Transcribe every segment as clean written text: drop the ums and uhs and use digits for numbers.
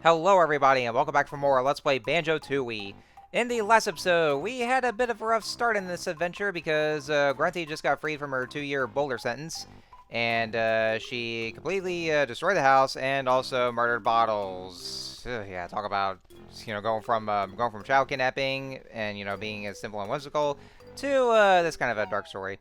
Hello everybody and welcome back for more Let's Play Banjo-Tooie. In the last episode, we had a bit of a rough start in this adventure because Grunty just got freed from her 2-year boulder sentence. And she completely destroyed the house and also murdered Bottles. Yeah, talk about, going from child kidnapping and, being as simple and whimsical to this kind of a dark story.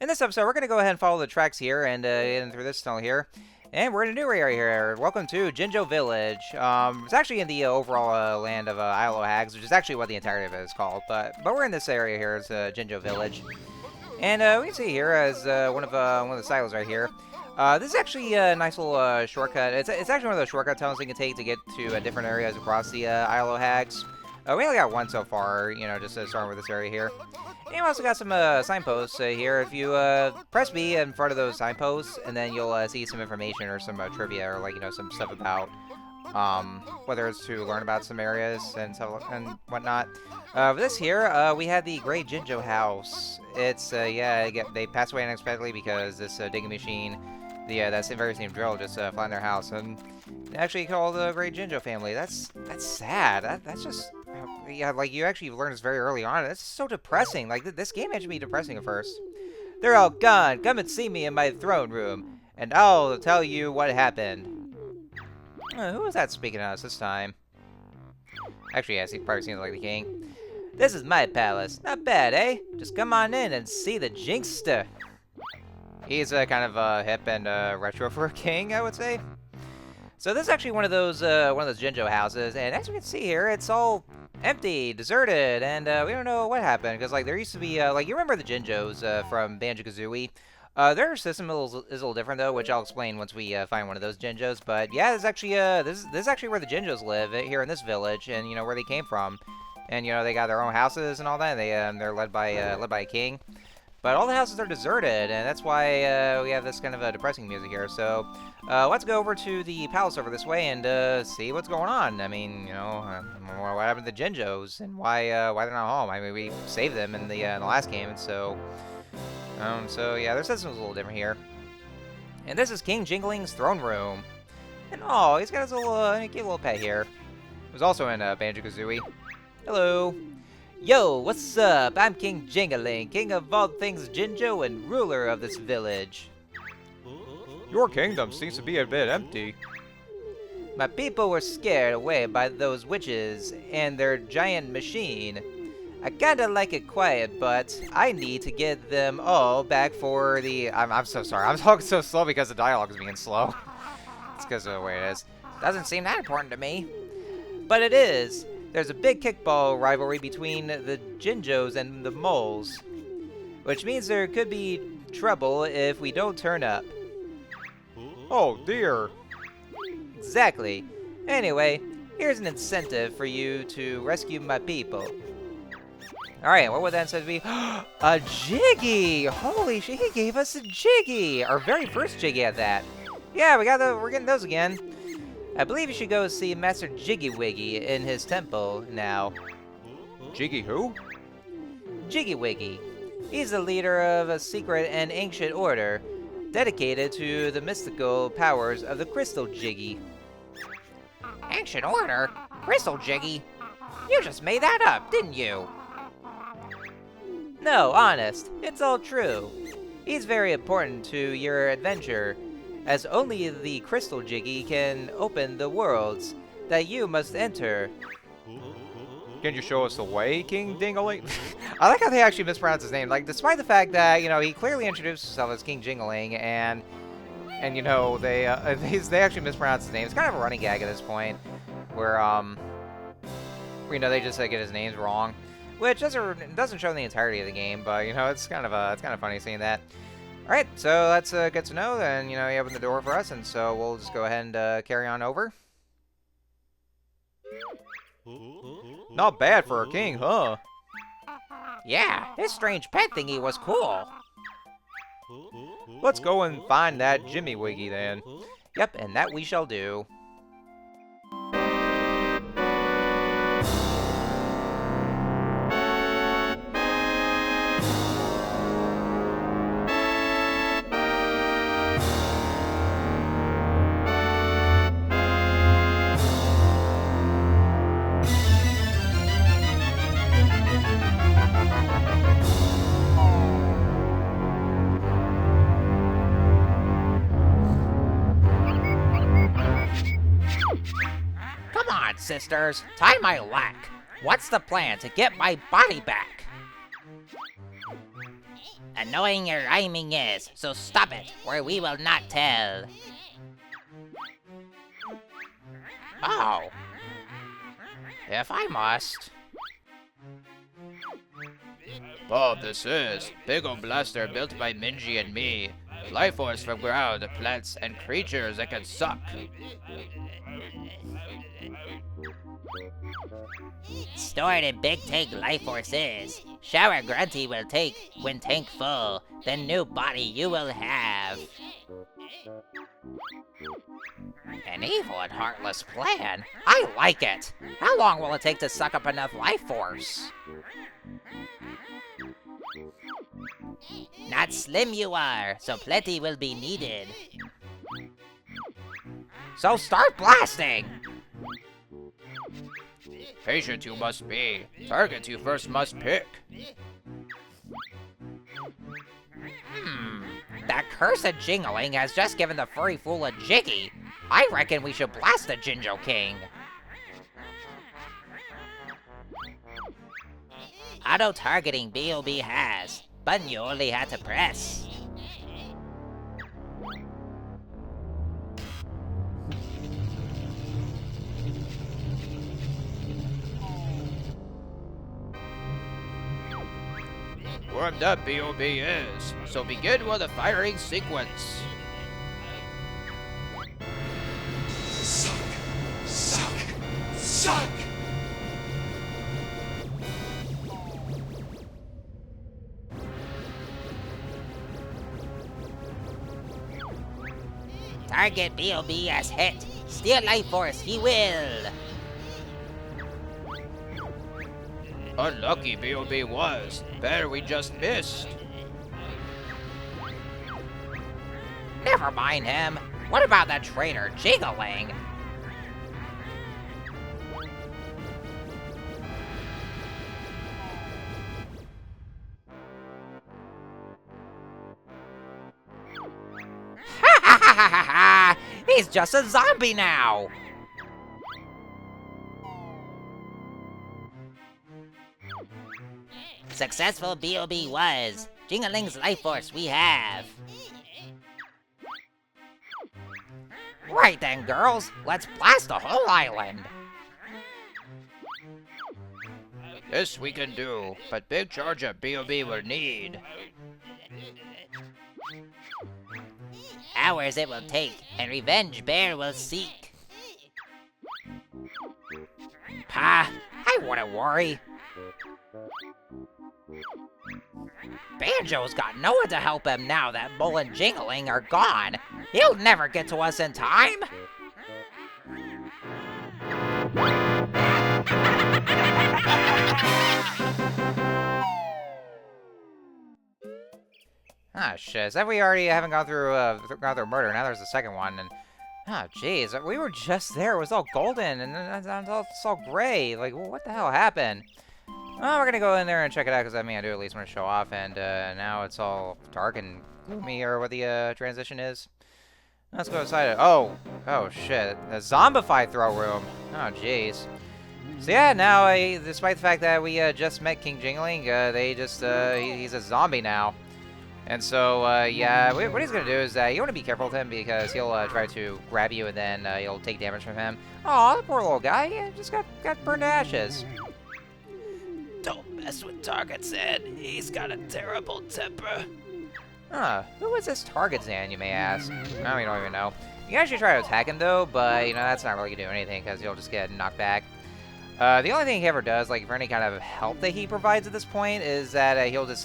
In this episode, we're going to go ahead and follow the tracks here and get in through this tunnel here. And we're in a new area here. Welcome to Jinjo Village. It's actually in the overall land of Hags, which is actually what the entirety of it is called. But we're in this area here. It's Jinjo Village, and we can see here as one of the silos right here. This is actually a nice little shortcut. It's actually one of those shortcut tunnels you can take to get to different areas across the Isle of Hags. We only got one so far, just starting with this area here. And we also got some signposts here. If you press B in front of those signposts, and then you'll see some information or some trivia or some stuff about whether it's to learn about some areas and stuff and whatnot. For this here, we had the Great Jinjo House. It's they passed away unexpectedly because this digging machine, that very same drill, just flattened their house, and they actually called the Great Jinjo family. That's sad. That's just. Yeah, you actually learned this very early on. That's so depressing. This game had to be depressing at first. They're all gone. Come and see me in my throne room, and I'll tell you what happened. Who was that speaking to us this time? Actually, yes, he probably seems like the king. This is my palace. Not bad, eh? Just come on in and see the Jinkster. He's kind of hip and retro for a king, I would say. So this is actually one of those Jinjo houses, and as we can see here, it's all empty, deserted, and we don't know what happened, because there used to be you remember the Jinjos from Banjo-Kazooie. Their system is a little different though, which I'll explain once we find one of those Jinjos. But yeah, this is actually this is actually where the Jinjos live here in this village, and where they came from, and they got their own houses and all that. And they're led by a king. But all the houses are deserted, and that's why we have this kind of depressing music here. So let's go over to the palace over this way and see what's going on. I mean, what happened to the Jinjos and why they're not home? I mean, we saved them in the last game, and so yeah, their system's a little different here. And this is King Jingaling's throne room. And he's got his little cute little pet here. It was also in Banjo-Kazooie. Hello. Yo, what's up? I'm King Jingaling, king of all things Jinjo and ruler of this village. Your kingdom seems to be a bit empty. My people were scared away by those witches and their giant machine. I kinda like it quiet, but I need to get them all back for the... I'm so sorry. I'm talking so slow because the dialogue is being slow. It's because of the way it is. Doesn't seem that important to me. But it is. There's a big kickball rivalry between the Jinjos and the moles, which means there could be trouble if we don't turn up. Oh dear. Exactly. Anyway, here's an incentive for you to rescue my people. Alright, what would that incentive be? A Jiggy! Holy shit, he gave us a Jiggy! Our very first Jiggy at that. Yeah, we're getting those again. I believe you should go see Master Jiggy Wiggy in his temple now. Jiggy who? Jiggy Wiggy. He's the leader of a secret and ancient order dedicated to the mystical powers of the Crystal Jiggy. Ancient order? Crystal Jiggy? You just made that up, didn't you? No, honest. It's all true. He's very important to your adventure, as only the Crystal Jiggy can open the worlds that you must enter. Can you show us the way, King Jingaling? I like how they actually mispronounce his name. Despite the fact that, he clearly introduced himself as King Jingaling, and they actually mispronounce his name. It's kind of a running gag at this point, where, they just get his names wrong, which doesn't show the entirety of the game, but, it's kind of funny seeing that. Alright, so that's good to know, and, he opened the door for us, and so we'll just go ahead and carry on over. Not bad for a king, huh? Yeah, his strange pet thingy was cool. Let's go and find that Jimmy Wiggy then. Yep, and that we shall do. Come on, sisters, tie my lack. What's the plan to get my body back? Annoying your rhyming is, so stop it, or we will not tell. Oh. If I must. Bob, this is big ol' blaster built by Minji and me. Life force from ground, plants, and creatures that can suck. Stored in big tank life forces. Shower Grunty will take when tank full. The new body you will have. An evil and heartless plan? I like it. How long will it take to suck up enough life force? Not slim you are, so plenty will be needed. So start blasting! Patient you must be. Target you first must pick. That cursed Jingaling has just given the furry fool a jiggy. I reckon we should blast the Jinjo King. Auto-targeting B.O.B. has. Button you only had to press. Warmed up B.O.B. is, so begin with the firing sequence. Suck! Suck! Suck! Target B.O.B. has hit. Steal life force, he will. Unlucky B.O.B. was. Better we just missed. Never mind him. What about that traitor, Jingaling? Ha ha ha ha ha! He's just a zombie now! Successful B.O.B. was. Jingaling's life force we have. Right then, girls. Let's blast the whole island. This we can do, but big charge of B.O.B. will need. Hours it will take, and revenge bear will seek. Pa, I wouldn't worry. Banjo's got no one to help him now that Bull and Jingaling are gone. He'll never get to us in time. Ah, shit. Said we already haven't gone through murder. Now there's the second one, and oh, jeez, we were just there. It was all golden, and then it's all gray. Like, what the hell happened? Well, we're gonna go in there and check it out because I mean, I do at least want to show off, and now it's all dark and gloomy, or what the transition is. Let's go inside it. Oh shit, a zombified throw room. Oh, jeez. So yeah, now despite the fact that we just met King Jingaling, he's a zombie now. And so, yeah, what he's going to do is you want to be careful with him because he'll try to grab you and then you'll take damage from him. Aw, the poor little guy, he just got burned to ashes. Don't mess with Target Zan. He's got a terrible temper. Huh, who is this Target Zan, you may ask? No, we don't even know. You can actually try to attack him, though, but, you know, that's not really going to do anything because you'll just get knocked back. The only thing he ever does, like, for any kind of help that he provides at this point, is that he'll just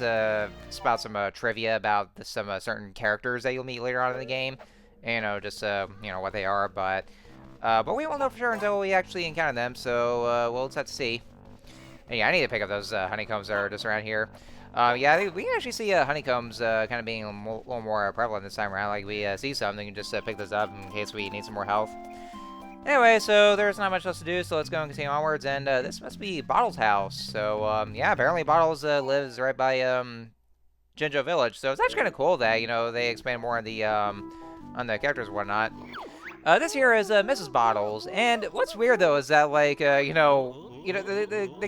spout some trivia about some certain characters that you'll meet later on in the game. You know, just, you know, what they are, but we won't know for sure until we actually encounter them, so we'll just have to see. And yeah, I need to pick up those honeycombs that are just around here. Yeah, we can actually see honeycombs kind of being a little more prevalent this time around. Like, we see some, then you can just pick those up in case we need some more health. Anyway, so there's not much else to do, so let's go and continue onwards, and this must be Bottle's house. So, yeah, apparently Bottles lives right by Jinjo Village, so it's actually kind of cool that, you know, they expand more on the characters and whatnot. This here is Mrs. Bottles, and what's weird though is that like the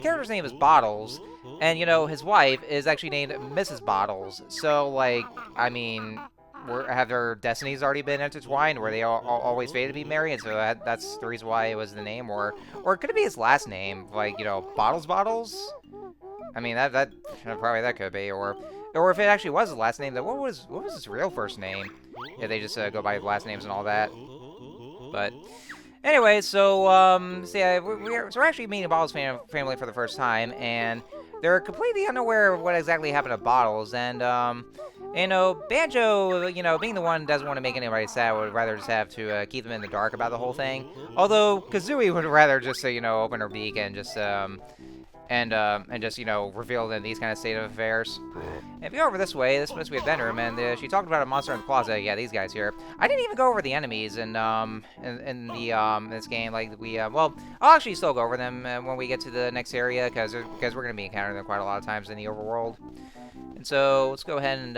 character's name is Bottles, and his wife is actually named Mrs. Bottles. So like, I mean, have their destinies already been intertwined, where they always fated to be married, and so that's the reason why it was the name, or could it be his last name, like Bottles? I mean that probably that could be, or if it actually was his last name, then what was his real first name? If they just go by last names and all that. But anyway, so yeah, we're actually meeting Bottles' family for the first time, and they're completely unaware of what exactly happened to Bottles, and Banjo, being the one who doesn't want to make anybody sad, would rather just have to keep them in the dark about the whole thing. Although Kazooie would rather just open her beak and just reveal in these kind of state of affairs. And if you go over this way, this must be a bedroom, and she talked about a monster in the closet. Yeah, these guys here. I didn't even go over the enemies in this game. Like well, I'll actually still go over them when we get to the next area, because we're gonna be encountering them quite a lot of times in the overworld. And so let's go ahead and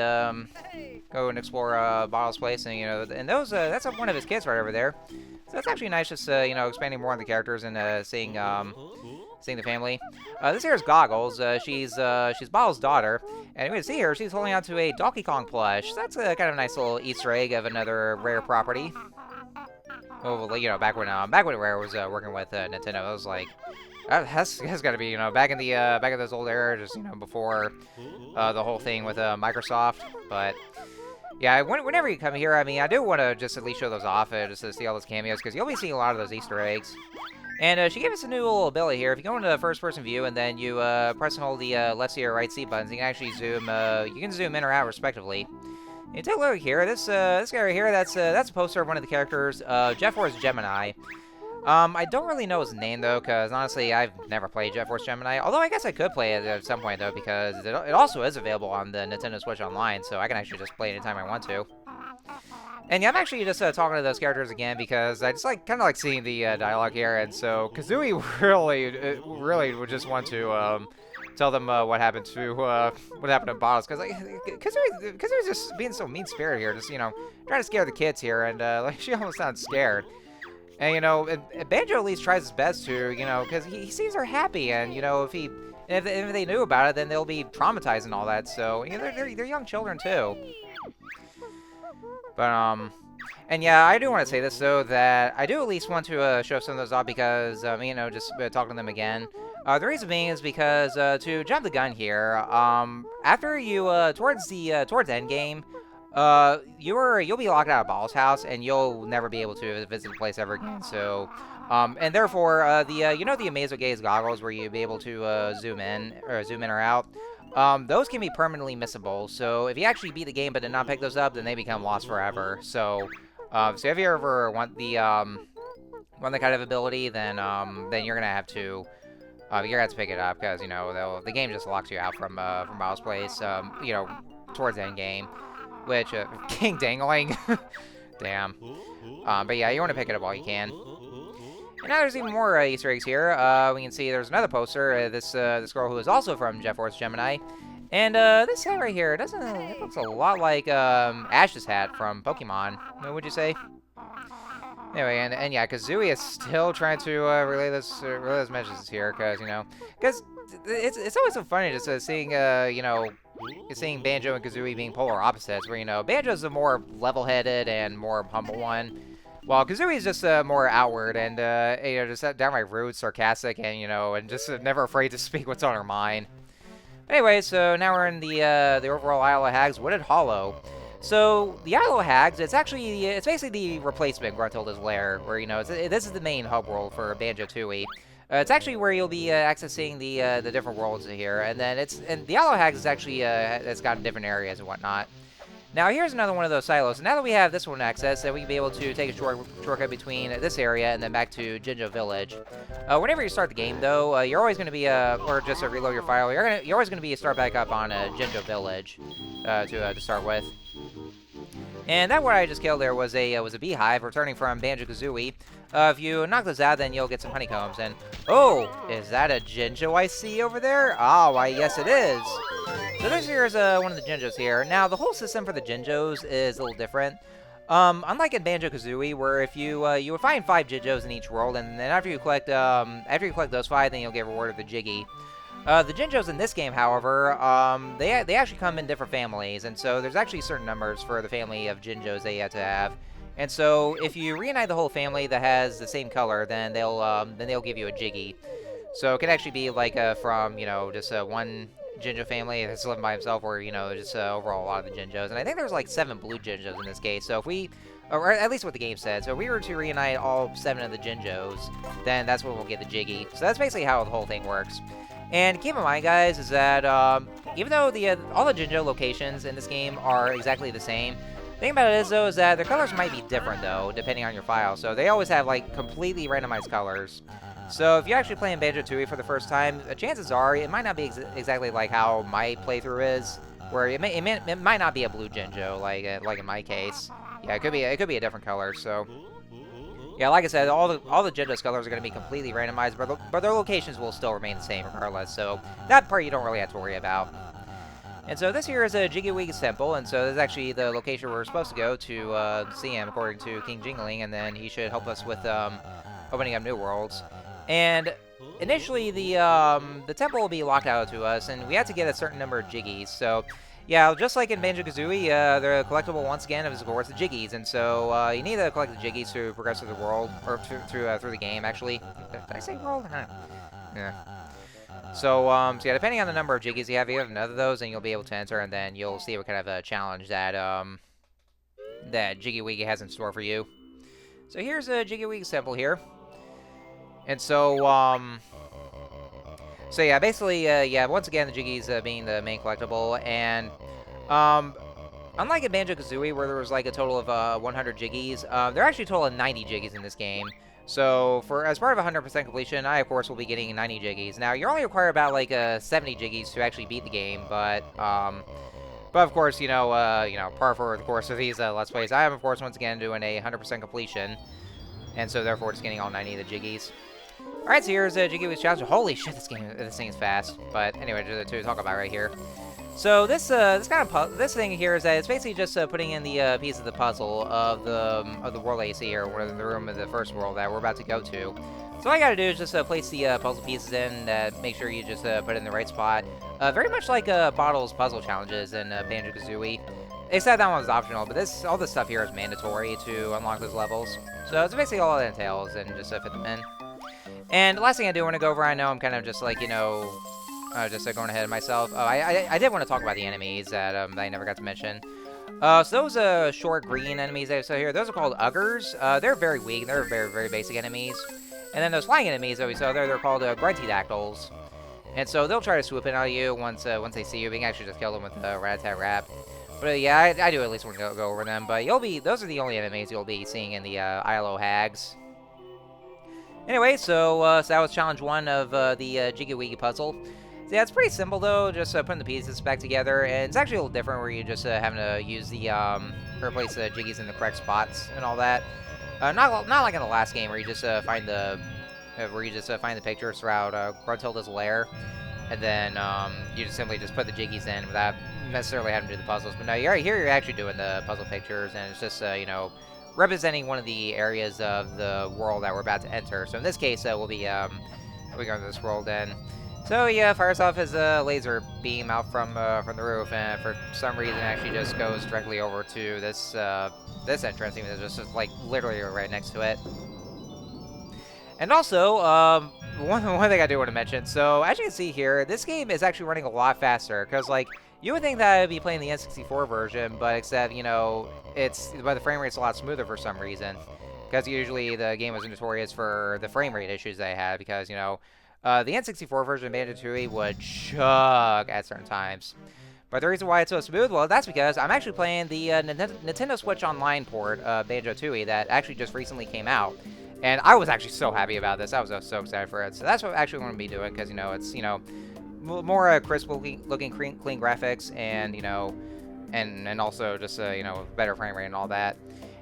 go and explore Bottle's place, and and those that's one of his kids right over there. So that's actually nice, just expanding more on the characters and seeing the family. This here is Goggles. She's Bottle's daughter, and you can see her. She's holding on to a Donkey Kong plush. That's a kind of nice little Easter egg of another Rare property. Well, back when Rare was working with Nintendo, it was like that's got to be back in those old era, just before the whole thing with Microsoft. But yeah, whenever you come here, I mean, I do want to just at least show those off, just to see all those cameos, because you'll be seeing a lot of those Easter eggs. And she gave us a new little ability here. If you go into the first-person view and then you press and hold the left C or right C buttons, you can actually zoom. You can zoom in or out respectively. And you take a look here. This guy right here. That's a poster of one of the characters, Jet Force Gemini. I don't really know his name though, because honestly, I've never played Jet Force Gemini. Although I guess I could play it at some point though, because it also is available on the Nintendo Switch Online, so I can actually just play it anytime I want to. And yeah, I'm actually just talking to those characters again because I just kind of like seeing the dialogue here, and so Kazooie really would just want to tell them what happened to Bottles, because like Kazooie's just being so mean-spirited here, just trying to scare the kids here, and like she almost sounds scared. And and Banjo at least tries his best to, because he sees her happy, and if they knew about it, then they'll be traumatized and all that. So they're young children too. But and yeah, I do want to say this though, that I do at least want to show some of those off, because just talking to them again. The reason being is because to jump the gun here, after you towards end game, you'll be locked out of Ball's house, and you'll never be able to visit the place ever again. So, and therefore, the Amazo Gaze goggles, where you'll be able to zoom in or out, those can be permanently missable. So if you actually beat the game but did not pick those up, then they become lost forever. So, if you ever want the kind of ability, then you're gonna have to. You're gonna have to pick it up, because the game just locks you out from Ball's place. Towards the end game, which King Jingaling, damn. But yeah, you want to pick it up while you can. And now there's even more Easter eggs here. We can see there's another poster. This girl who is also from Jet Force Gemini, and this hat right here it looks a lot like Ash's hat from Pokemon. What would you say? Anyway, and yeah, Kazooie is still trying to relay those messages here, because it's always so funny just seeing seeing Banjo and Kazooie being polar opposites, where Banjo's the more level-headed and more humble one, while Kazooie's just more outward and just downright rude, sarcastic, and just never afraid to speak what's on her mind. Anyway, so now we're in the overall Isle of Hags Wooded Hollow. So the Isle of Hags, it's basically the replacement Gruntilda's lair, where this is the main hub world for Banjo-Tooie. It's actually where you'll be accessing the different worlds here, and then the Isle of Hags is actually it's got different areas and whatnot. Now here's another one of those silos. Now that we have this one accessed, then we can be able to take a shortcut between this area and then back to Jinjo Village. Whenever you start the game, though, you're always going to be or just reload your file. You're always going to be start back up on Jinjo Village to start with. And that one I just killed there was a beehive returning from Banjo-Kazooie. If you knock those out, then you'll get some honeycombs. And oh, is that a Jinjo I see over there? Oh, why yes it is. So this here is one of the Jinjos here. Now the whole system for the Jinjos is a little different. Unlike in Banjo-Kazooie, where if you would find 5 Jinjos in each world, and then after you collect those 5, then you'll get rewarded with a Jiggy. The Jinjos in this game, however, they actually come in different families, and so there's actually certain numbers for the family of Jinjos that you have to have. And so if you reunite the whole family that has the same color, then they'll give you a Jiggy. So it can actually be like from just one Jinjo family that's living by himself, or just overall a lot of the Jinjos. And I think there's like 7 blue Jinjos in this case. So if we, or at least what the game said, so if we were to reunite all 7 of the Jinjos, then that's when we'll get the Jiggy. So that's basically how the whole thing works. And keep in mind, guys, is that even though all the Jinjo locations in this game are exactly the same, the thing about it is, though, is that their colors might be different, though, depending on your file. So they always have, like, completely randomized colors. So if you're actually playing Banjo-Tooie for the first time, chances are it might not be exactly like how my playthrough is, where it might not be a blue Jinjo, like in my case. Yeah, it could be a different color. So yeah, like I said, all the Jinjo's colors are going to be completely randomized, but their locations will still remain the same regardless. So that part you don't really have to worry about. And so this here is a Jiggy Wiggy's temple, and so this is actually the location we're supposed to go to see him, according to King Jingaling, and then he should help us with opening up new worlds. And initially, the temple will be locked out to us, and we have to get a certain number of Jiggies. So, yeah, just like in Banjo-Kazooie, the collectible once again is of course the Jiggies, and so you need to collect the Jiggies to progress through the world, or through the game. Actually, did I say world? Yeah. So, yeah, depending on the number of Jiggies you have another of those, and you'll be able to enter, and then you'll see what kind of a challenge that that Jiggy Wiggy has in store for you. So here's a Jiggy Wiggy's temple here. And so, so yeah, basically, yeah, once again, the Jiggies being the main collectible, and, unlike in Banjo-Kazooie, where there was, like, a total of, 100 Jiggies, there are actually a total of 90 Jiggies in this game. So, as part of 100% completion, I, of course, will be getting 90 Jiggies. Now, you're only required about, like, 70 Jiggies to actually beat the game, but of course, par for the course of these, Let's Plays, I am, of course, once again, doing a 100% completion, and so, therefore, just getting all 90 of the Jiggies. Alright, so here's Jiggy Wiggy's challenge. Holy shit, this thing is fast. But anyway, to talk about right here. So this thing here is that it's basically just putting in the piece of the puzzle of the world that you see here, or the room of the first world that we're about to go to. So all you gotta do is just place the puzzle pieces in. Make sure you just put it in the right spot. Very much like Bottle's puzzle challenges in Banjo-Kazooie. Except that one's optional, but all this stuff here is mandatory to unlock those levels. So it's basically all it entails, and just fit them in. And the last thing I do want to go over, I know I'm kind of just like, just going ahead of myself. I did want to talk about the enemies that I never got to mention. So those short green enemies that I saw here, those are called Uggers. They're very weak. They're very, very basic enemies. And then those flying enemies that we saw there, they're called Gruntilda. And so they'll try to swoop in on you once they see you. We can actually just kill them with the Rat-a-Tat-Rap. But yeah, I do at least want to go over them. But those are the only enemies you'll be seeing in the ILO Hags. Anyway, so that was challenge 1 of the Jiggy Wiggy puzzle. So yeah, it's pretty simple though, just putting the pieces back together, and it's actually a little different where you just having to use the replace the Jiggies in the correct spots and all that. Not like in the last game where you just find the pictures throughout Gruntilda's lair, and then you just simply put the Jiggies in without necessarily having to do the puzzles. But no, here you're actually doing the puzzle pictures, and it's just representing one of the areas of the world that we're about to enter. So in this case, we'll be going to this world, and so yeah, fires off his laser beam out from the roof, and for some reason actually just goes directly over to this entrance, even though it's just like literally right next to it. And also, one thing I do want to mention. So as you can see here, this game is actually running a lot faster, because like you would think that I'd be playing the N64 version, but except the frame rate's a lot smoother for some reason. Because usually the game was notorious for the frame rate issues they had, because the N64 version of Banjo-Tooie would chug at certain times. But the reason why it's so smooth, well, that's because I'm actually playing the Nintendo Switch Online port of Banjo-Tooie that actually just recently came out. And I was actually so happy about this. I was so excited for it. So that's what I actually want to be doing, because it's more crisp looking clean graphics, and and also just better frame rate and all that.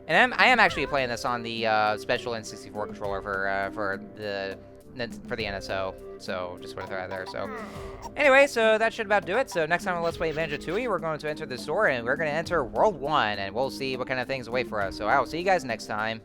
And I am actually playing this on the special N64 controller for for the NSO. So just want to throw that there. So anyway, so that should about do it. So next time on Let's Play Banjo-Tooie, we're going to enter the store and we're going to enter World 1 and we'll see what kind of things wait for us. So I will see you guys next time.